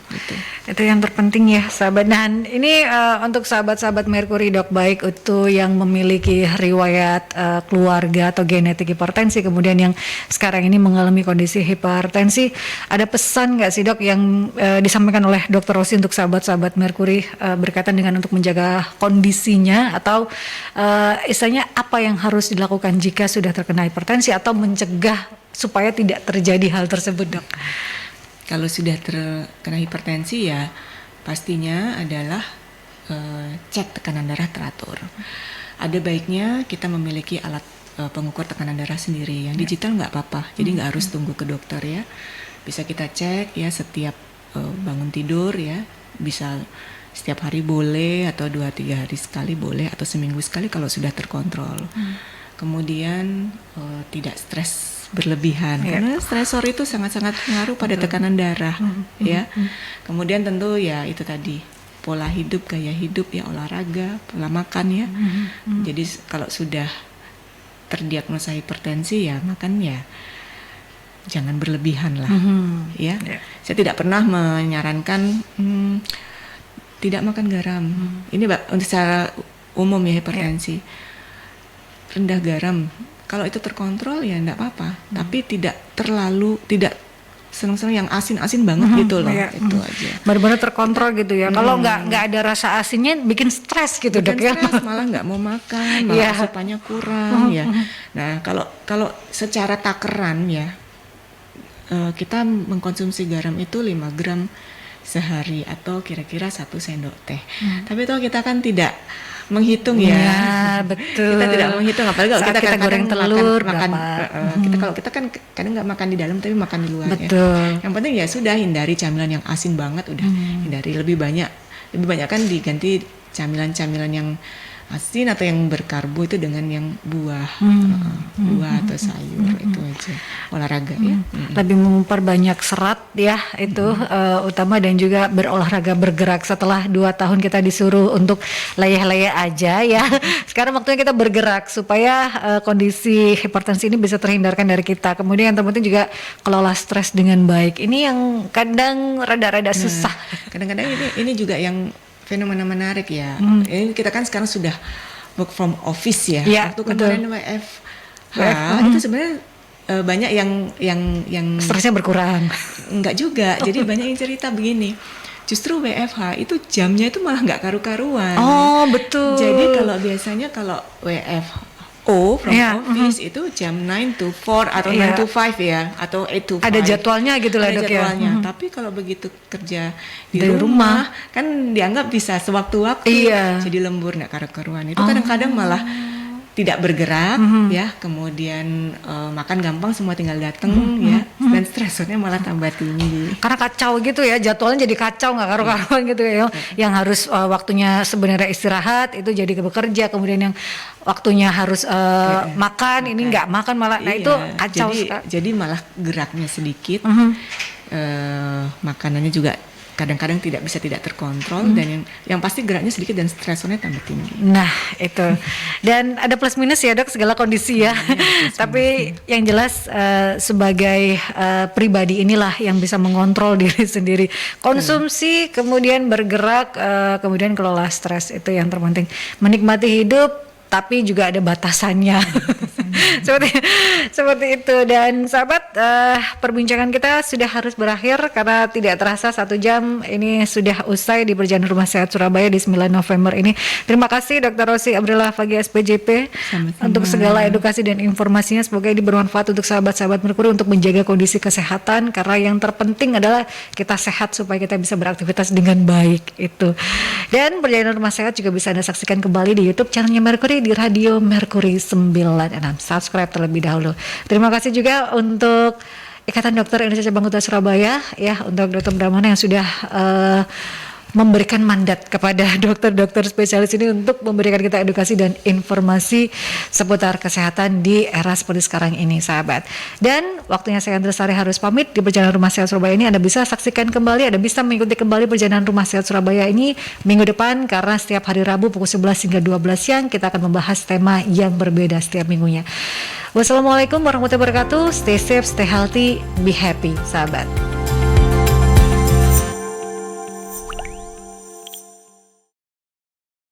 Gitu. Itu yang terpenting ya sahabat. Dan ini untuk sahabat-sahabat Merkuri Dok, baik itu yang memiliki riwayat keluarga atau genetik hipertensi, kemudian yang sekarang ini mengalami kondisi hipertensi, ada pesan nggak sih Dok yang disampaikan oleh Dr. Rosi untuk sahabat-sahabat Merkuri berkaitan dengan untuk menjaga kondisinya, atau istilahnya apa yang harus dilakukan jika sudah terkena hipertensi atau mencegah supaya tidak terjadi hal tersebut Dok? Kalau sudah terkena hipertensi ya pastinya adalah cek tekanan darah teratur. Ada baiknya kita memiliki alat pengukur tekanan darah sendiri. Yang digital nggak apa-apa, jadi nggak harus tunggu ke dokter ya. Bisa kita cek ya setiap bangun tidur ya, bisa setiap hari boleh, atau 2-3 hari sekali boleh, atau seminggu sekali kalau sudah terkontrol. Kemudian tidak stres berlebihan, karena stresor itu sangat-sangat pengaruh pada tekanan darah ya. Kemudian tentu ya itu tadi pola hidup, gaya hidup ya, olahraga, pola makan ya. Jadi kalau sudah terdiagnosa hipertensi ya makan ya jangan berlebihan lah ya. Saya tidak pernah menyarankan tidak makan garam. Ini untuk secara umum ya hipertensi. Rendah garam. Kalau itu terkontrol ya enggak apa-apa, tapi tidak terlalu, tidak seneng-seneng yang asin-asin banget gitu loh. Itu aja. Benar-benar terkontrol gitu ya. Kalau nggak ada rasa asinnya bikin stres gitu Dok ya. Stres, malah nggak mau makan, malah asupannya kurang ya. Nah, kalau secara takaran ya kita mengkonsumsi garam itu 5 gram sehari atau kira-kira 1 sendok teh. Tapi toh kita kan tidak menghitung ya. Betul. Kita tidak menghitung, apalagi kalau saat kita goreng telur makan kita kan kadang nggak makan di dalam tapi makan di luar. Betul. Ya. Yang penting ya sudah hindari camilan yang asin banget, udah hindari. Lebih banyak kan diganti camilan-camilan yang asin atau yang berkarbo itu dengan yang buah, buah atau sayur. Itu aja. Olahraga ya. Lebih memperbanyak serat ya itu utama, dan juga berolahraga, bergerak. Setelah 2 tahun kita disuruh untuk leyeh-leyeh aja ya. Sekarang waktunya kita bergerak supaya kondisi hipertensi ini bisa terhindarkan dari kita. Kemudian yang terpenting juga kelola stres dengan baik. Ini yang kadang rada-rada susah. Kadang-kadang ini juga yang fenomena menarik ya. Ini kita kan sekarang sudah work from office ya. Waktu kemarin WFH itu sebenarnya banyak yang stresnya berkurang. Enggak juga. Jadi banyak yang cerita begini. Justru WFH itu jamnya itu malah nggak karu-karuan. Oh betul. Jadi kalau biasanya kalau WFO from office itu jam 9 to 4 atau 9 to 5 ya, atau 8 to 5. Ada jadwalnya gitu lah Dok ya. Tapi kalau begitu kerja di rumah kan dianggap bisa sewaktu-waktu. Jadi lembur, nggak karu-karuan. Itu kadang-kadang malah tidak bergerak ya, kemudian makan gampang, semua tinggal datang ya, dan stresornya malah tambah tinggi. Karena kacau gitu ya, jadwalnya jadi kacau, nggak karu-karuan gitu ya. Yang harus waktunya sebenarnya istirahat itu jadi bekerja, kemudian yang waktunya harus makan ini nggak makan malah. Nah itu kacau. Jadi malah geraknya sedikit, makanannya juga kadang-kadang tidak terkontrol, dan yang pasti geraknya sedikit dan stresornya tambah tinggi. Nah itu, dan ada plus minus ya Dok segala kondisi ya. Tapi yang jelas sebagai pribadi inilah yang bisa mengontrol diri sendiri. Konsumsi, kemudian bergerak, kemudian kelola stres, itu yang terpenting. Menikmati hidup tapi juga ada batasannya. seperti itu. Dan sahabat, perbincangan kita sudah harus berakhir karena tidak terasa 1 jam ini sudah usai di Perjalanan Rumah Sehat Surabaya di 9 November ini. Terima kasih Dr. Rosi Abrila Fagi SPJP. Sama-sama. Untuk segala edukasi dan informasinya. Semoga ini bermanfaat untuk sahabat-sahabat Merkuri untuk menjaga kondisi kesehatan, karena yang terpenting adalah kita sehat supaya kita bisa beraktivitas dengan baik itu. Dan Perjalanan Rumah Sehat juga bisa Anda saksikan kembali di YouTube channelnya Merkuri di Radio Merkuri 96. Subscribe terlebih dahulu. Terima kasih juga untuk Ikatan Dokter Indonesia Cabang Kota Surabaya ya, untuk Dr. Brahmana yang sudah memberikan mandat kepada dokter-dokter spesialis ini untuk memberikan kita edukasi dan informasi seputar kesehatan di era seperti sekarang ini sahabat. Dan waktunya saya Andra Sari harus pamit. Di Perjalanan Rumah Sehat Surabaya ini Anda bisa saksikan kembali, Anda bisa mengikuti kembali Perjalanan Rumah Sehat Surabaya ini minggu depan, karena setiap hari Rabu pukul 11 hingga 12 siang kita akan membahas tema yang berbeda setiap minggunya. Wassalamualaikum warahmatullahi wabarakatuh. Stay safe, stay healthy, be happy, sahabat.